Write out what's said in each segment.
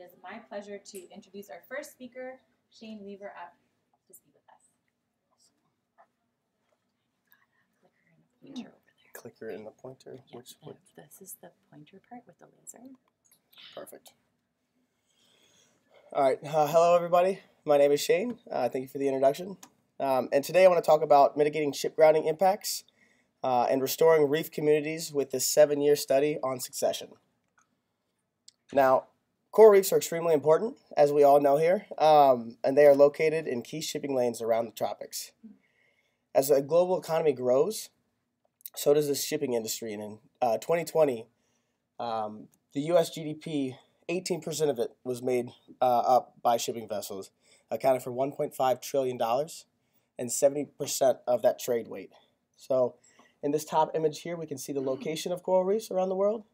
it is my pleasure to introduce our first speaker, Shane Wever, up to speak with us. Clicker in the pointer. Yeah, Which this is the pointer part with the laser. Perfect. All right. Hello, everybody. My name is Shane. Thank you for the introduction. And today I want to talk about mitigating ship grounding impacts and restoring reef communities with this 7-year study on succession. Now, coral reefs are extremely important, as we all know here, and they are located in key shipping lanes around the tropics. As the global economy grows, so does the shipping industry. And in 2020, the U.S. GDP, 18% of it was made up by shipping vessels, accounting for $1.5 trillion and 70% of that trade weight. So in this top image here, we can see the location of coral reefs around the world.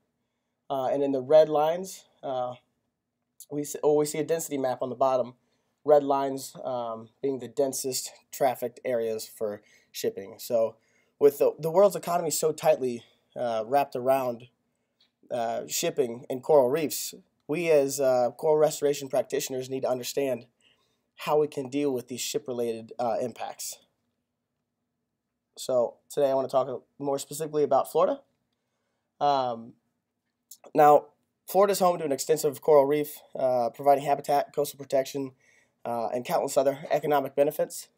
And in the red lines, we see a density map on the bottom, red lines being the densest trafficked areas for shipping. So with the world's economy so tightly wrapped around shipping and coral reefs, we as coral restoration practitioners need to understand how we can deal with these ship-related impacts. So today I want to talk more specifically about Florida. Now, Florida is home to an extensive coral reef, providing habitat, coastal protection, and countless other economic benefits.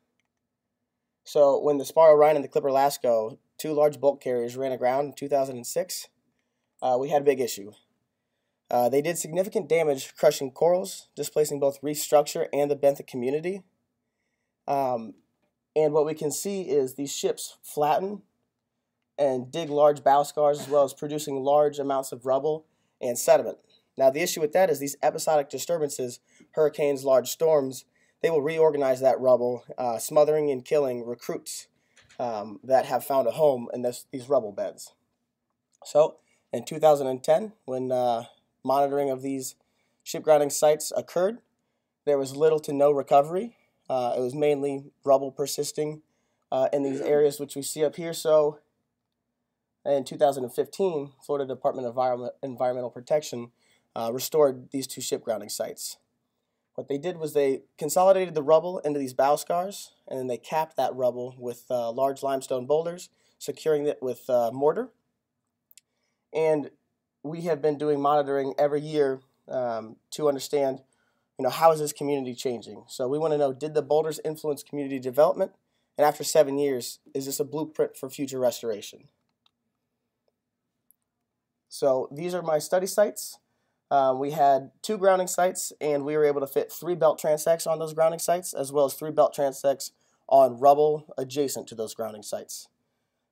So when the Sparrow Rhine and the Clipper Lasco, two large bulk carriers, ran aground in 2006, we had a big issue. They did significant damage, crushing corals, displacing both reef structure and the benthic community. And what we can see is these ships flatten and dig large bow scars, as well as producing large amounts of rubble and sediment. Now, the issue with that is these episodic disturbances, hurricanes, large storms, they will reorganize that rubble, smothering and killing recruits that have found a home in these rubble beds. So, in 2010, when monitoring of these ship grounding sites occurred, there was little to no recovery. It was mainly rubble persisting in these areas, which we see up here. So, in 2015, Florida Department of Environmental Protection restored these two ship grounding sites. What they did was they consolidated the rubble into these bow scars, and then they capped that rubble with large limestone boulders, securing it with mortar. And we have been doing monitoring every year to understand, how is this community changing? So we want to know, did the boulders influence community development? And after 7 years, is this a blueprint for future restoration? So these are my study sites. We had 2 grounding sites, and we were able to fit 3 belt transects on those grounding sites, as well as 3 belt transects on rubble adjacent to those grounding sites.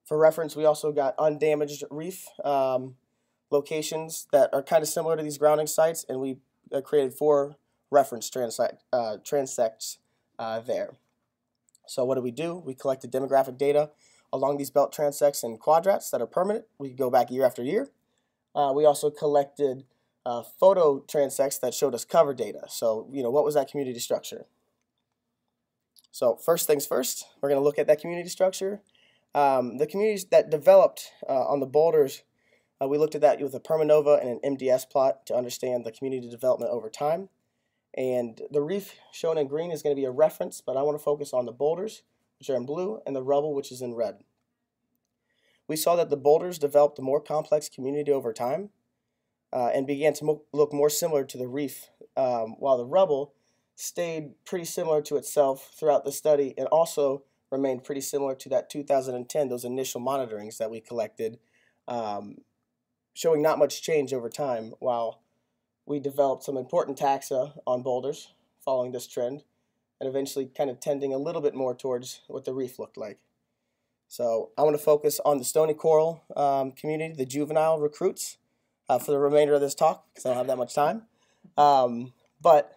For reference, we also got undamaged reef locations that are kind of similar to these grounding sites, and we created 4 reference transects there. So what do? We collected demographic data along these belt transects and quadrats that are permanent. We could go back year after year. We also collected photo transects that showed us cover data. So, what was that community structure? So first things first, we're going to look at that community structure. The communities that developed on the boulders, we looked at that with a Permanova and an MDS plot to understand the community development over time. And the reef shown in green is going to be a reference, but I want to focus on the boulders, which are in blue, and the rubble, which is in red. We saw that the boulders developed a more complex community over time and began to look more similar to the reef, while the rubble stayed pretty similar to itself throughout the study and also remained pretty similar to that 2010, those initial monitorings that we collected, showing not much change over time, while we developed some important taxa on boulders following this trend and eventually kind of tending a little bit more towards what the reef looked like. So I want to focus on the stony coral community, the juvenile recruits, for the remainder of this talk because I don't have that much time. But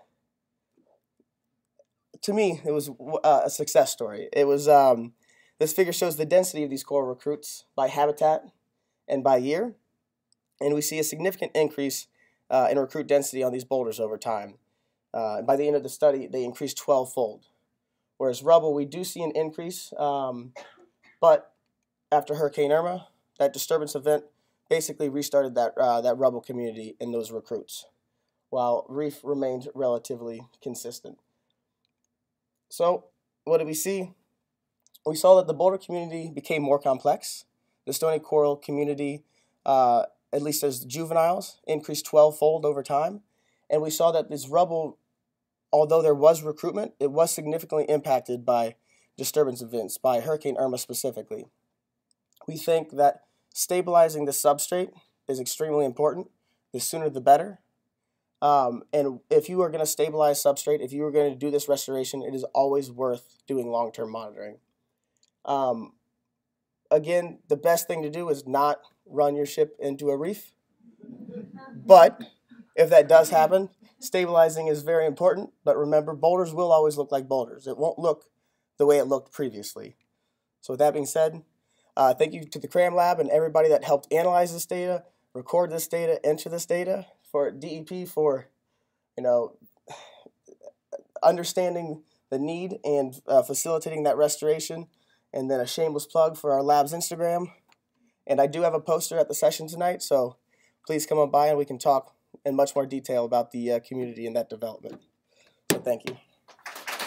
to me, it was a success story. It was this figure shows the density of these coral recruits by habitat and by year, and we see a significant increase in recruit density on these boulders over time. By the end of the study, they increased 12-fold. Whereas rubble, we do see an increase, but after Hurricane Irma, that disturbance event basically restarted that rubble community in those recruits. while reef remained relatively consistent. So what did we see? We saw that the boulder community became more complex. The stony coral community, at least as juveniles, increased 12-fold over time. And we saw that this rubble, although there was recruitment, it was significantly impacted by disturbance events, by Hurricane Irma specifically. We think that stabilizing the substrate is extremely important. The sooner the better. And if you are going to stabilize substrate, if you are going to do this restoration, it is always worth doing long-term monitoring. Again, the best thing to do is not run your ship into a reef. But if that does happen, stabilizing is very important. But remember, boulders will always look like boulders. It won't look the way it looked previously. So with that being said, thank you to the CRAM Lab and everybody that helped analyze this data, record this data, enter this data, for DEP for, understanding the need and facilitating that restoration. And then a shameless plug for our lab's Instagram. And I do have a poster at the session tonight, so please come on by and we can talk in much more detail about the community and that development. So thank you.